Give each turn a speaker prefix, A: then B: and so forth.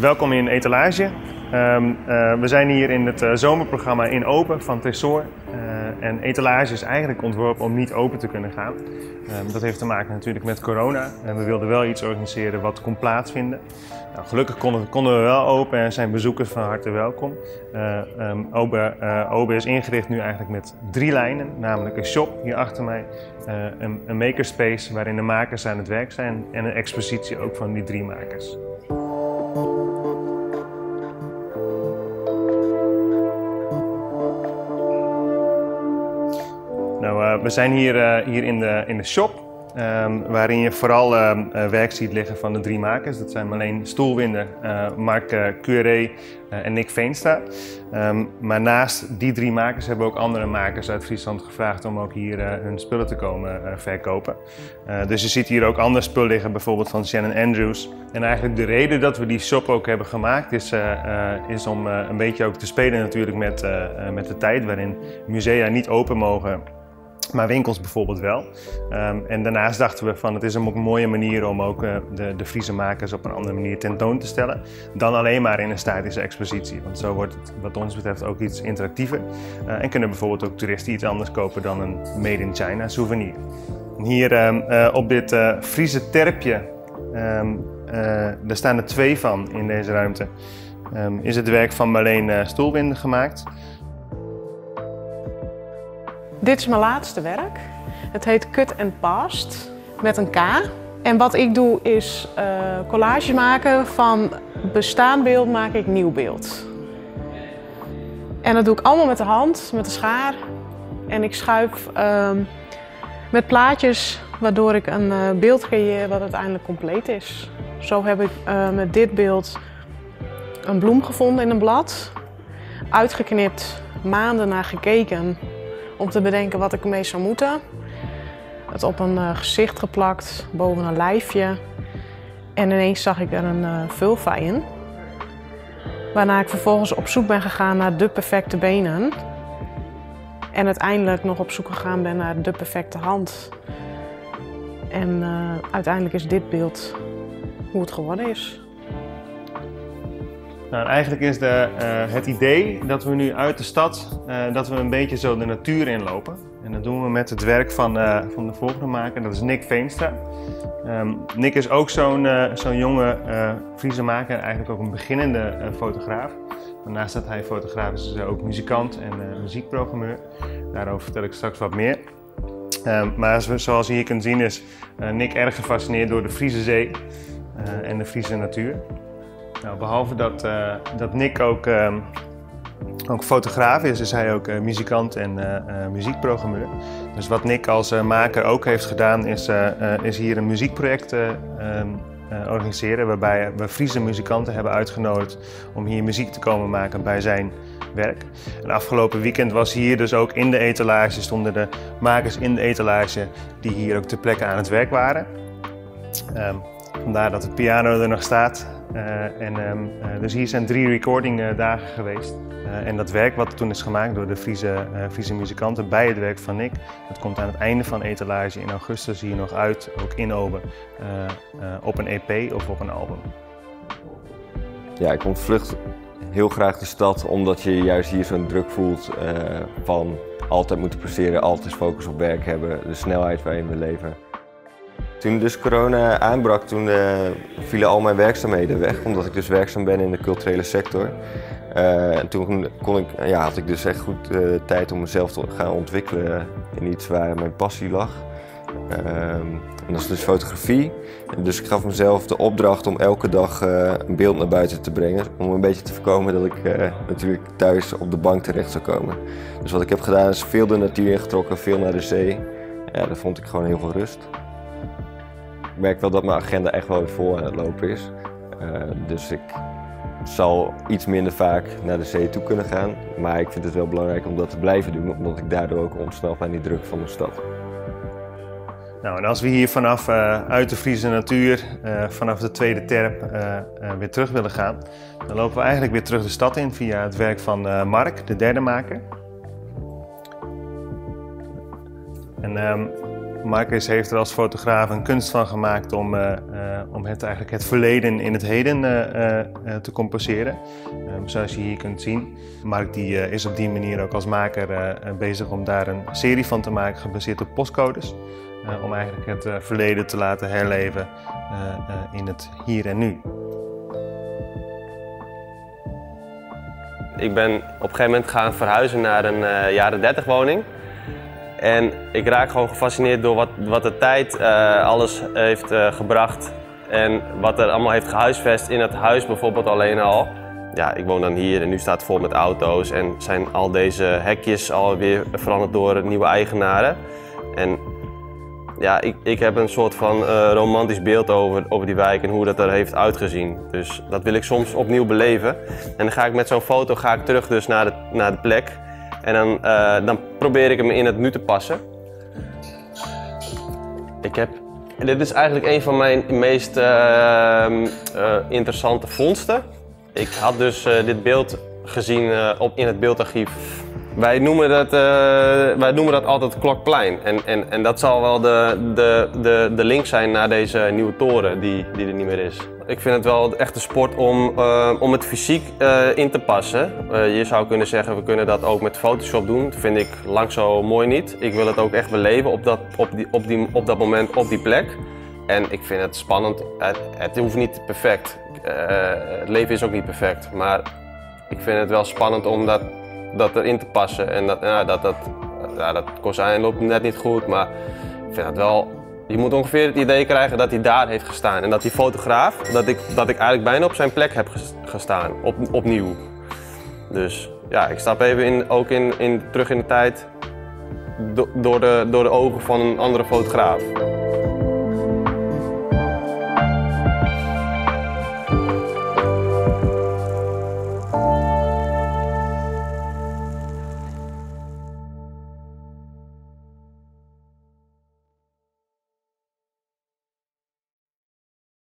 A: Welkom in Etalage. We zijn hier in het zomerprogramma In Open van Tresor. En Etalage is eigenlijk ontworpen om niet open te kunnen gaan. Dat heeft te maken natuurlijk met corona. En we wilden wel iets organiseren wat kon plaatsvinden. Nou, gelukkig konden we wel open en zijn bezoekers van harte welkom. Obe is ingericht nu eigenlijk met 3 lijnen, namelijk een shop hier achter mij, een makerspace waarin de makers aan het werk zijn en een expositie ook van die 3 makers. Nou, we zijn hier in de shop, waarin je vooral werk ziet liggen van de 3 makers. Dat zijn Marleen Stoelwinder, Mark Curé en Nick Veenstra. Maar naast die 3 makers hebben ook andere makers uit Friesland gevraagd om ook hier hun spullen te komen verkopen. Dus je ziet hier ook ander spul liggen, bijvoorbeeld van Shannon Andrews. En eigenlijk de reden dat we die shop ook hebben gemaakt is om een beetje ook te spelen natuurlijk met de tijd waarin musea niet open mogen. Maar winkels bijvoorbeeld wel. En daarnaast dachten we van het is een mooie manier om ook de Friese makers op een andere manier tentoon te stellen. Dan alleen maar in een statische expositie. Want zo wordt het wat ons betreft ook iets interactiever. En kunnen bijvoorbeeld ook toeristen iets anders kopen dan een Made in China souvenir. Hier op dit Friese terpje, daar staan er 2 van in deze ruimte. Is het werk van Marleen Stoelwinder gemaakt.
B: Dit is mijn laatste werk. Het heet Cut and Past met een K. En wat ik doe is collages maken van bestaand beeld maak ik nieuw beeld. En dat doe ik allemaal met de hand, met de schaar. En ik schuif met plaatjes waardoor ik een beeld creëer wat uiteindelijk compleet is. Zo heb ik met dit beeld een bloem gevonden in een blad. Uitgeknipt, maanden naar gekeken. Om te bedenken wat ik ermee zou moeten. Het op een gezicht geplakt, boven een lijfje. En ineens zag ik er een vulva in. Waarna ik vervolgens op zoek ben gegaan naar de perfecte benen. En uiteindelijk nog op zoek gegaan ben naar de perfecte hand. En uiteindelijk is dit beeld hoe het geworden is.
A: Nou, eigenlijk is het idee dat we nu uit de stad, dat we een beetje zo de natuur inlopen. En dat doen we met het werk van de volgende maker, dat is Nick Veenstra. Nick is ook zo'n jonge Friese maker, eigenlijk ook een beginnende fotograaf. Daarnaast dat hij fotograaf is, is hij ook muzikant en muziekprogrammeur. Daarover vertel ik straks wat meer. Maar zoals je hier kunt zien is Nick erg gefascineerd door de Friese zee en de Friese natuur. Nou, behalve dat Nick ook fotograaf is hij ook muzikant en muziekprogrammeur. Dus wat Nick als maker ook heeft gedaan is hier een muziekproject organiseren waarbij we Friese muzikanten hebben uitgenodigd om hier muziek te komen maken bij zijn werk. En afgelopen weekend was hier dus ook in de etalage, stonden de makers in de etalage die hier ook ter plekke aan het werk waren. Vandaar dat de piano er nog staat. Dus hier zijn 3 recordingdagen geweest. En dat werk wat toen is gemaakt door de Friese muzikanten bij het werk van Nick, dat komt aan het einde van Etalage in augustus hier nog uit, ook in Obe, op een EP of op een album.
C: Ja, ik ontvlucht heel graag de stad omdat je juist hier zo'n druk voelt van altijd moeten presteren, altijd focus op werk hebben, de snelheid waarin we leven. Toen dus corona aanbrak, toen vielen al mijn werkzaamheden weg, omdat ik dus werkzaam ben in de culturele sector. En toen had ik dus echt goed tijd om mezelf te gaan ontwikkelen in iets waar mijn passie lag. En dat is dus fotografie. Dus ik gaf mezelf de opdracht om elke dag een beeld naar buiten te brengen. Om een beetje te voorkomen dat ik natuurlijk thuis op de bank terecht zou komen. Dus wat ik heb gedaan is veel de natuur ingetrokken, veel naar de zee. Ja, daar vond ik gewoon heel veel rust. Ik merk wel dat mijn agenda echt wel weer vol aan het lopen is. Dus ik zal iets minder vaak naar de zee toe kunnen gaan. Maar ik vind het wel belangrijk om dat te blijven doen, omdat ik daardoor ook ontsnap aan die druk van de stad.
A: Nou, en als we hier vanaf uit de Friese natuur, vanaf de tweede terp, weer terug willen gaan, dan lopen we eigenlijk weer terug de stad in via het werk van Mark, de derde maker. En Marcus heeft er als fotograaf een kunst van gemaakt om eigenlijk het verleden in het heden te composeren. Zoals je hier kunt zien. Mark die is op die manier ook als maker bezig om daar een serie van te maken gebaseerd op postcodes. Om eigenlijk het verleden te laten herleven in het hier en nu.
D: Ik ben op een gegeven moment gaan verhuizen naar een jaren 30 woning. En ik raak gewoon gefascineerd door wat de tijd alles heeft gebracht. En wat er allemaal heeft gehuisvest in het huis bijvoorbeeld alleen al. Ja, ik woon dan hier en nu staat het vol met auto's en zijn al deze hekjes alweer veranderd door nieuwe eigenaren. En ja, ik heb een soort van romantisch beeld over die wijk en hoe dat er heeft uitgezien. Dus dat wil ik soms opnieuw beleven. En dan ga ik met zo'n foto terug dus naar de plek. En dan probeer ik hem in het nu te passen. Dit is eigenlijk een van mijn meest interessante vondsten. Ik had dus dit beeld gezien in het beeldarchief. Wij noemen dat altijd Klokplein. En dat zal wel de link zijn naar deze nieuwe toren die er niet meer is. Ik vind het wel echt een sport om het fysiek in te passen. Je zou kunnen zeggen, we kunnen dat ook met Photoshop doen. Dat vind ik lang zo mooi niet. Ik wil het ook echt beleven op dat moment op die plek. En ik vind het spannend. Het hoeft niet perfect. Het leven is ook niet perfect. Maar ik vind het wel spannend om dat erin te passen. En dat kozijn loopt net niet goed, maar ik vind het wel. Je moet ongeveer het idee krijgen dat hij daar heeft gestaan. En dat die fotograaf, dat ik eigenlijk bijna op zijn plek heb gestaan, opnieuw. Dus ja, ik stap even terug in de tijd door de ogen van een andere fotograaf.